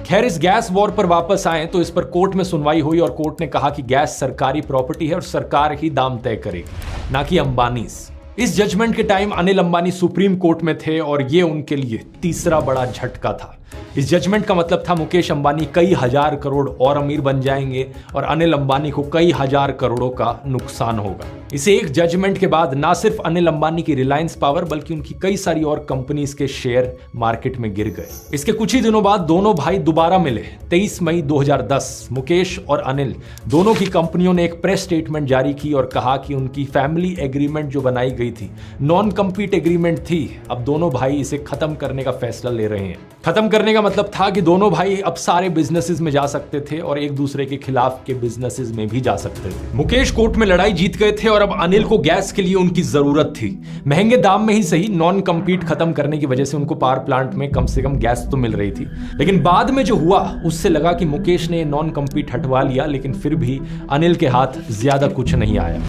खैर, इस gas war पर वापस आए तो इस पर कोर्ट में सुनवाई हुई और कोर्ट ने कहा कि गैस सरकारी प्रॉपर्टी है और सरकार ही दाम तय करेगी, ना कि अंबानीज। इस जजमेंट के time Anil Ambani supreme court में थे और ये उनके लिए तीसरा बड़ा झटका था। इस जजमेंट का मतलब था मुकेश अंबानी कई हजार करोड़ और अमीर बन जाएंगे और अनिल अंबानी को कई हजार करोड़ों का नुकसान होगा। इस एक जजमेंट के बाद ना सिर्फ अनिल अंबानी की रिलायंस पावर बल्कि उनकी कई सारी और कंपनीज के शेयर मार्केट में गिर गए। इसके कुछ ही दिनों बाद दोनों भाई दोबारा मिले। 23 मई 2010 मुकेश और अनिल दोनों की कंपनियों ने एक प्रेस स्टेटमेंट जारी की और कहा कि उनकी फैमिली एग्रीमेंट जो बनाई गई थी, नॉन कम्पीट एग्रीमेंट थी, अब दोनों भाई इसे खत्म करने का फैसला ले रहे हैं। खत्म करने का मतलब था कि दोनों भाई अब सारे बिजनेसेस में जा सकते थे और एक दूसरे के खिलाफ के बिजनेसेस में भी जा सकते थे। मुकेश कोर्ट में लड़ाई जीत गए थे और अब अनिल को गैस के लिए उनकी जरूरत थी। महंगे दाम में ही सही, नॉन कम्पीट खत्म करने की वजह से उनको पावर प्लांट में कम से कम गैस तो मिल रही थी। लेकिन बाद में जो हुआ उससे लगा कि मुकेश ने नॉन कम्पीट हटवा लिया, लेकिन फिर भी अनिल के हाथ ज्यादा कुछ नहीं आया।